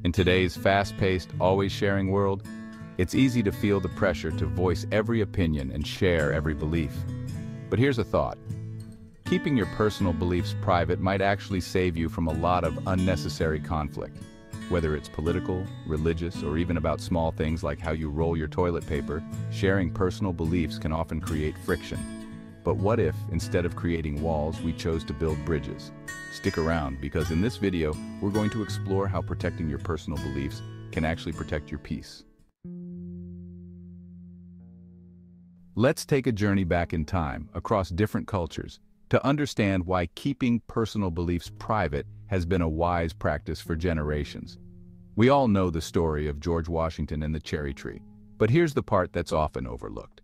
In today's fast-paced, always sharing world, it's easy to feel the pressure to voice every opinion and share every belief. But here's a thought. Keeping your personal beliefs private might actually save you from a lot of unnecessary conflict. Whether it's political, religious, or even about small things like how you roll your toilet paper, sharing personal beliefs can often create friction. But what if, instead of creating walls, we chose to build bridges? Stick around, because in this video, we're going to explore how protecting your personal beliefs can actually protect your peace. Let's take a journey back in time, across different cultures, to understand why keeping personal beliefs private has been a wise practice for generations. We all know the story of George Washington and the cherry tree, but here's the part that's often overlooked.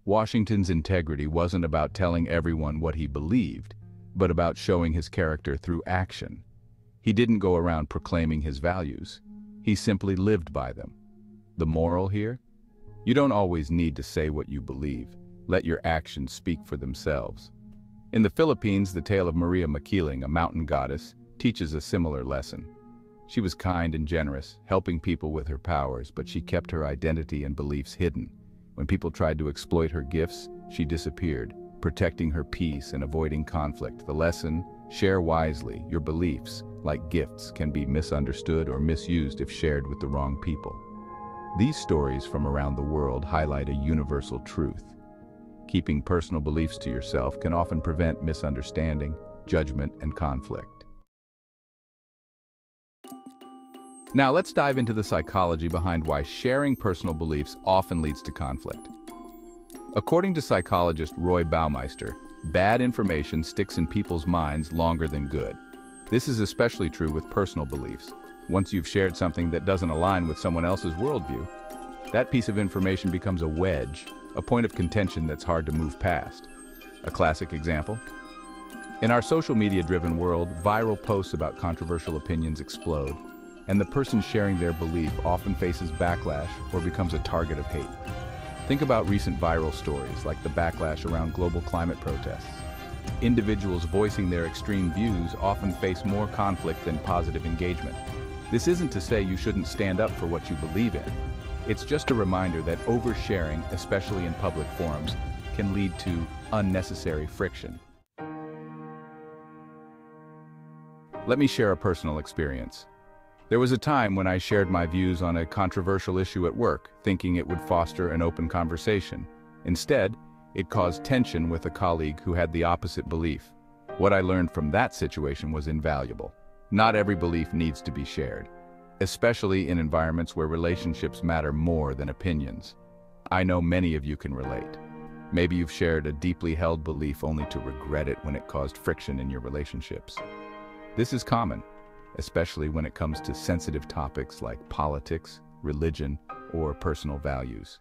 Washington's integrity wasn't about telling everyone what he believed, but about showing his character through action. He didn't go around proclaiming his values. He simply lived by them. The moral here? You don't always need to say what you believe. Let your actions speak for themselves. In the Philippines, the tale of Maria Makiling, a mountain goddess, teaches a similar lesson. She was kind and generous, helping people with her powers, but she kept her identity and beliefs hidden. When people tried to exploit her gifts, she disappeared, protecting her peace and avoiding conflict. The lesson: share wisely. Your beliefs, like gifts, can be misunderstood or misused if shared with the wrong people. These stories from around the world highlight a universal truth. Keeping personal beliefs to yourself can often prevent misunderstanding, judgment, and conflict. Now let's dive into the psychology behind why sharing personal beliefs often leads to conflict. According to psychologist Roy Baumeister, bad information sticks in people's minds longer than good. This is especially true with personal beliefs. Once you've shared something that doesn't align with someone else's worldview, that piece of information becomes a wedge, a point of contention that's hard to move past. A classic example? In our social media-driven world, viral posts about controversial opinions explode, and the person sharing their belief often faces backlash or becomes a target of hate. Think about recent viral stories like the backlash around global climate protests. Individuals voicing their extreme views often face more conflict than positive engagement. This isn't to say you shouldn't stand up for what you believe in. It's just a reminder that oversharing, especially in public forums, can lead to unnecessary friction. Let me share a personal experience. There was a time when I shared my views on a controversial issue at work, thinking it would foster an open conversation. Instead, it caused tension with a colleague who had the opposite belief. What I learned from that situation was invaluable. Not every belief needs to be shared, especially in environments where relationships matter more than opinions. I know many of you can relate. Maybe you've shared a deeply held belief only to regret it when it caused friction in your relationships. This is common, especially when it comes to sensitive topics like politics, religion, or personal values.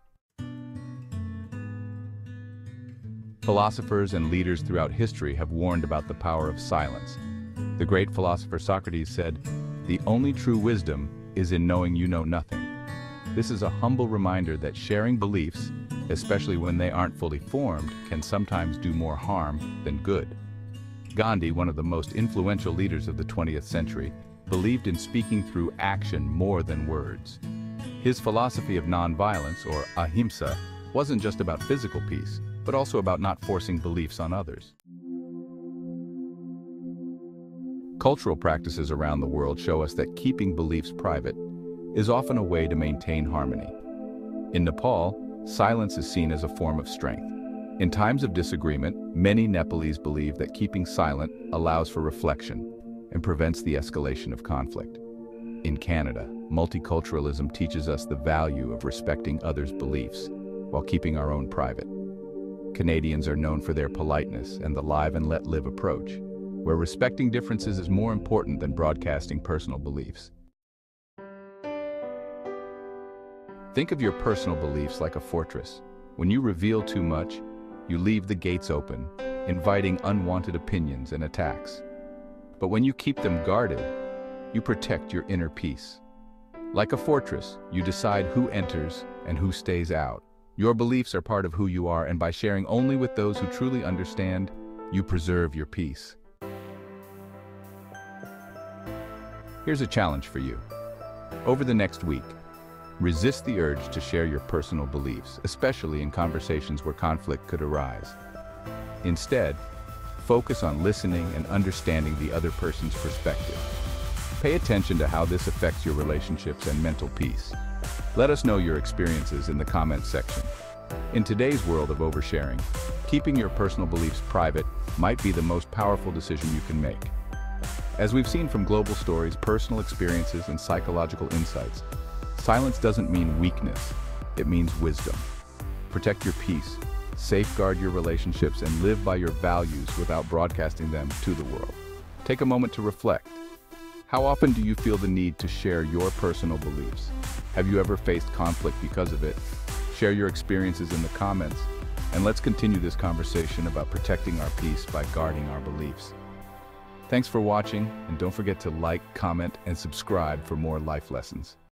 Philosophers and leaders throughout history have warned about the power of silence. The great philosopher Socrates said, "The only true wisdom is in knowing you know nothing." This is a humble reminder that sharing beliefs, especially when they aren't fully formed, can sometimes do more harm than good. Gandhi, one of the most influential leaders of the 20th century, believed in speaking through action more than words. His philosophy of nonviolence, or ahimsa, wasn't just about physical peace, but also about not forcing beliefs on others. Cultural practices around the world show us that keeping beliefs private is often a way to maintain harmony. In Nepal, silence is seen as a form of strength. In times of disagreement, many Nepalese believe that keeping silent allows for reflection and prevents the escalation of conflict. In Canada, multiculturalism teaches us the value of respecting others' beliefs while keeping our own private. Canadians are known for their politeness and the live and let live approach, where respecting differences is more important than broadcasting personal beliefs. Think of your personal beliefs like a fortress. When you reveal too much, you leave the gates open, inviting unwanted opinions and attacks. But when you keep them guarded, you protect your inner peace. Like a fortress, you decide who enters and who stays out. Your beliefs are part of who you are, and by sharing only with those who truly understand, you preserve your peace. Here's a challenge for you. Over the next week, resist the urge to share your personal beliefs, especially in conversations where conflict could arise. Instead, focus on listening and understanding the other person's perspective. Pay attention to how this affects your relationships and mental peace. Let us know your experiences in the comments section. In today's world of oversharing, keeping your personal beliefs private might be the most powerful decision you can make. As we've seen from global stories, personal experiences, and psychological insights, silence doesn't mean weakness, it means wisdom. Protect your peace, safeguard your relationships, and live by your values without broadcasting them to the world. Take a moment to reflect. How often do you feel the need to share your personal beliefs? Have you ever faced conflict because of it? Share your experiences in the comments, and let's continue this conversation about protecting our peace by guarding our beliefs. Thanks for watching, and don't forget to like, comment, and subscribe for more life lessons.